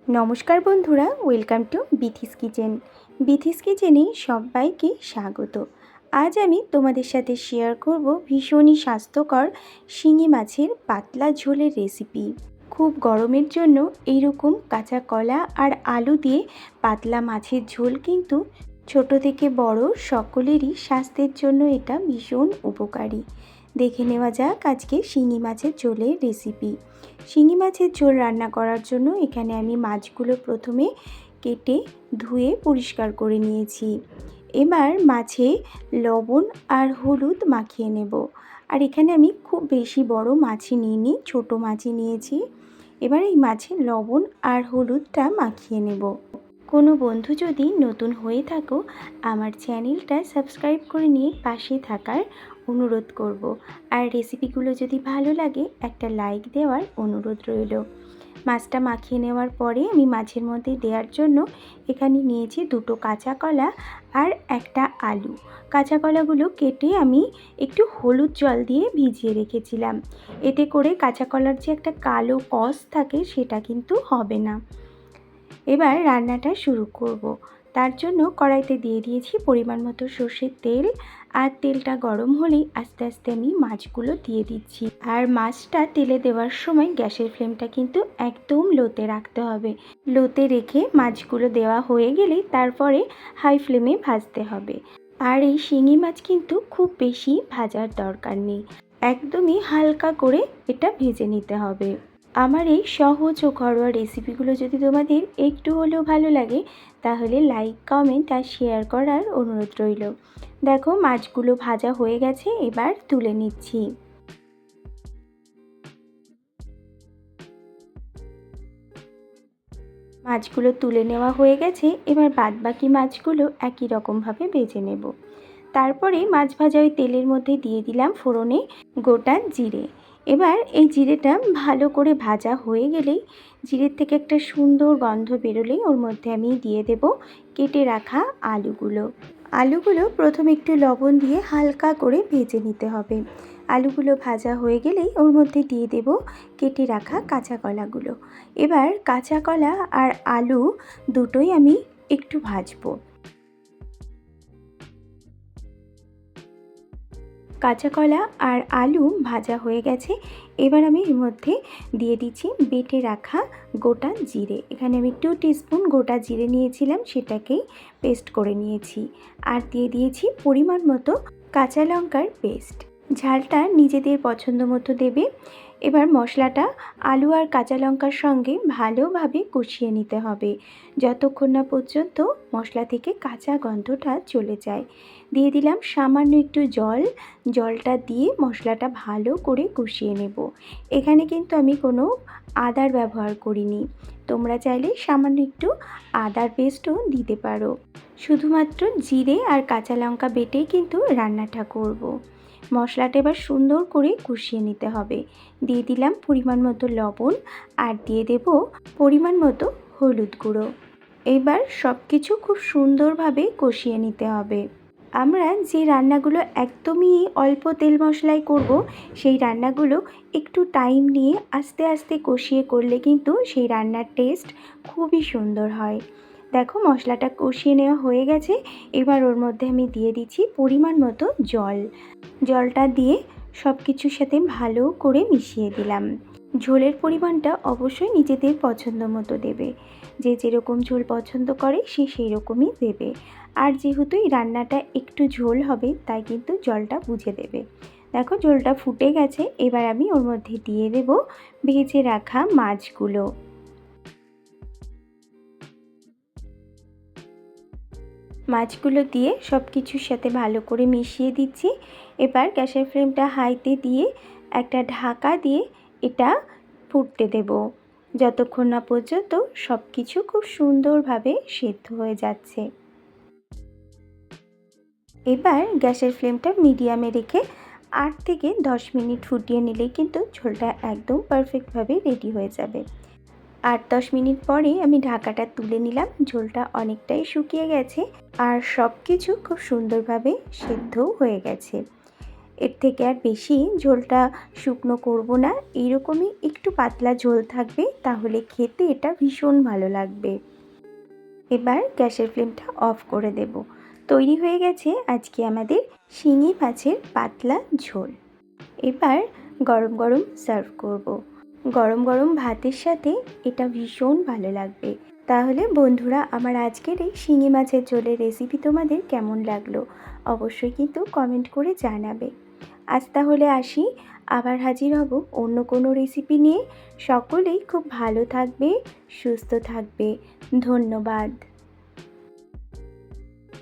নমস্কার বন্ধুরা, welcome to Bithi's kitchen. Bithi's কিচেনে সবাইকে স্বাগত। আজ আমি তোমাদের সাথে শেয়ার করব ভীষণই স্বাস্থ্যকর শিঙি মাছের পাতলা ঝোলের রেসিপি। খুব গরমের জন্য এইরকম কাঁচা কলা আর আলু দিয়ে পাতলা মাছের ঝোল কিন্তু ছোট থেকে বড় সকলেরই স্বাস্থ্যের জন্য এটা ভীষণ উপকারী। দেখে নেওয়া যাক আজকে শিঙি মাছের ঝোলের রেসিপি। শিঙি মাছের ঝোল রান্না করার জন্য এখানে আমি মাছগুলো প্রথমে কেটে ধুয়ে পরিষ্কার করে নিয়েছি। এবার মাছে লবণ আর হলুদ মাখিয়ে নেব। আর এখানে আমি খুব বেশি বড় মাছই নিইনি, ছোট মাছই নিয়েছি। এবার এই মাছে লবণ আর হলুদটা মাখিয়ে নেব। কোনো বন্ধু যদি নতুন হয়ে থাকো, আমার চ্যানেলটা সাবস্ক্রাইব করে নিয়ে পাশে থাকার অনুরোধ করব। আর রেসিপিগুলো যদি ভালো লাগে একটা লাইক দেওয়ার অনুরোধ রইল। মাছটা মাখিয়ে নেওয়ার পরে আমি মাছের মধ্যে দেওয়ার জন্য এখানে নিয়েছি দুটো কাঁচা কলা আর একটা আলু। কাঁচা কলাগুলো কেটে আমি একটু হলুদ জল দিয়ে ভিজিয়ে রেখেছিলাম। এতে করে কাঁচা কলার যে একটা কালো কষ থাকে সেটা কিন্তু হবে না। এবার রান্নাটা শুরু করব। তার জন্য কড়াইতে দিয়ে দিয়েছি পরিমাণ মতো সর্ষের তেল। আর তেলটা গরম হলেই আস্তে আস্তে আমি মাছগুলো দিয়ে দিচ্ছি। আর মাছটা তেলে দেওয়ার সময় গ্যাসের ফ্লেমটা কিন্তু একদম লোতে রাখতে হবে। লোতে রেখে মাছগুলো দেওয়া হয়ে গেলেই তারপরে হাই ফ্লেমে ভাজতে হবে। আর এই শিঙি মাছ কিন্তু খুব বেশি ভাজার দরকার নেই, একদমই হালকা করে এটা ভেজে নিতে হবে। আমার এই সহজ ও ঘরোয়া রেসিপিগুলো যদি তোমাদের একটু হলেও ভালো লাগে তাহলে লাইক, কমেন্ট আর শেয়ার করার অনুরোধ রইল। দেখো মাছগুলো ভাজা হয়ে গেছে, এবার তুলে নিচ্ছি। মাছগুলো তুলে নেওয়া হয়ে গেছে, এবার বাদবাকি মাছগুলো একই রকমভাবে ভেজে নেব। তারপরে মাছ ভাজা ওই তেলের মধ্যে দিয়ে দিলাম ফোড়নে গোটা জিরে। এবার এই জিরেটা ভালো করে ভাজা হয়ে গেলেই, জিরের থেকে একটা সুন্দর গন্ধ বেরোলেই ওর মধ্যে আমি দিয়ে দেব কেটে রাখা আলুগুলো। আলুগুলো প্রথমে একটু লবণ দিয়ে হালকা করে ভেজে নিতে হবে। আলুগুলো ভাজা হয়ে গেলেই ওর মধ্যে দিয়ে দেব কেটে রাখা কাঁচা কলাগুলো। এবার কাঁচা কলা আর আলু দুটোই আমি একটু ভাজবো। কাঁচা কলা আর আলু ভাজা হয়ে গেছে, এবার আমি এর মধ্যে দিয়ে দিচ্ছি বেটে রাখা গোটা জিরে। এখানে আমি 2 টিস্পুন গোটা জিরে নিয়েছিলাম, সেটাকেই পেস্ট করে নিয়েছি। আর দিয়ে দিয়েছি পরিমাণ মতো কাঁচা লঙ্কার পেস্ট। ঝালটা নিজেদের পছন্দ মতো দেবে। এবার মশলাটা আলু আর কাঁচা লঙ্কার সঙ্গে ভালোভাবে কষিয়ে নিতে হবে, যতক্ষণ না পর্যন্ত মশলা থেকে কাঁচা গন্ধটা চলে যায়। দিয়ে দিলাম সামান্য একটু জল। জলটা দিয়ে মশলাটা ভালো করে কষিয়ে নেব। এখানে কিন্তু আমি কোনো আদার ব্যবহার করিনি, তোমরা চাইলে সামান্য একটু আদার পেস্টও দিতে পারো। শুধুমাত্র জিরে আর কাঁচা লঙ্কা বেটেই কিন্তু রান্নাটা করব। মশলাটা এবার সুন্দর করে কষিয়ে নিতে হবে। দিয়ে দিলাম পরিমাণ মতো লবণ আর দিয়ে দেব পরিমাণ মতো হলুদ গুঁড়ো। এবার সব কিছু খুব সুন্দরভাবে কষিয়ে নিতে হবে। আমরা যে রান্নাগুলো একদমই অল্প তেল মশলায় করব, সেই রান্নাগুলো একটু টাইম নিয়ে আস্তে আস্তে কষিয়ে করলে কিন্তু সেই রান্নার টেস্ট খুবই সুন্দর হয়। দেখো মশলাটা কষিয়ে নেওয়া হয়ে গেছে, এবার ওর মধ্যে আমি দিয়ে দিচ্ছি পরিমাণ মতো জল। জলটা দিয়ে সব কিছুর সাথে ভালো করে মিশিয়ে দিলাম। ঝোলের পরিমাণটা অবশ্যই নিজেদের পছন্দ মতো দেবে, যে যেরকম ঝোল পছন্দ করে সে সেই রকমই দেবে। আর যেহেতু এই রান্নাটা একটু ঝোল হবে তাই কিন্তু জলটা বুঝে দেবে। দেখো ঝোলটা ফুটে গেছে, এবার আমি ওর মধ্যে দিয়ে দেব ভেজে রাখা মাছগুলো। মাছগুলো দিয়ে সব কিছুর সাথে ভালো করে মিশিয়ে দিচ্ছি। এবার গ্যাসের ফ্লেমটা হাইতে দিয়ে একটা ঢাকা দিয়ে এটা ফুটতে দেব, যতক্ষণ না পর্যন্ত সব কিছু খুব সুন্দরভাবে সেদ্ধ হয়ে যাচ্ছে। এবার গ্যাসের ফ্লেমটা মিডিয়ামে রেখে 8 থেকে 10 মিনিট ফুটিয়ে নিলেই কিন্তু ঝোলটা একদম পারফেক্টভাবে রেডি হয়ে যাবে। 8-10 মিনিট পরে আমি ঢাকাটা তুলে নিলাম। ঝোলটা অনেকটাই শুকিয়ে গেছে আর সব কিছু খুব সুন্দরভাবে সেদ্ধও হয়ে গেছে। এর থেকে আর বেশি ঝোলটা শুকনো করব না, এইরকমই একটু পাতলা ঝোল থাকবে, তাহলে খেতে এটা ভীষণ ভালো লাগবে। এবার গ্যাসের ফ্লেমটা অফ করে দেব। তৈরি হয়ে গেছে আজকে আমাদের শিঙি মাছের পাতলা ঝোল। এবার গরম গরম সার্ভ করব। গরম গরম ভাতের সাথে এটা ভীষণ ভালো লাগবে। তাহলে বন্ধুরা, আমার আজকের এই শিঙি মাছের ঝোলের রেসিপি তোমাদের কেমন লাগলো অবশ্যই কিন্তু কমেন্ট করে জানাবে। আজ তাহলে আসি, আবার হাজির হব অন্য কোনো রেসিপি নিয়ে। সকলেই খুব ভালো থাকবে, সুস্থ থাকবে। ধন্যবাদ।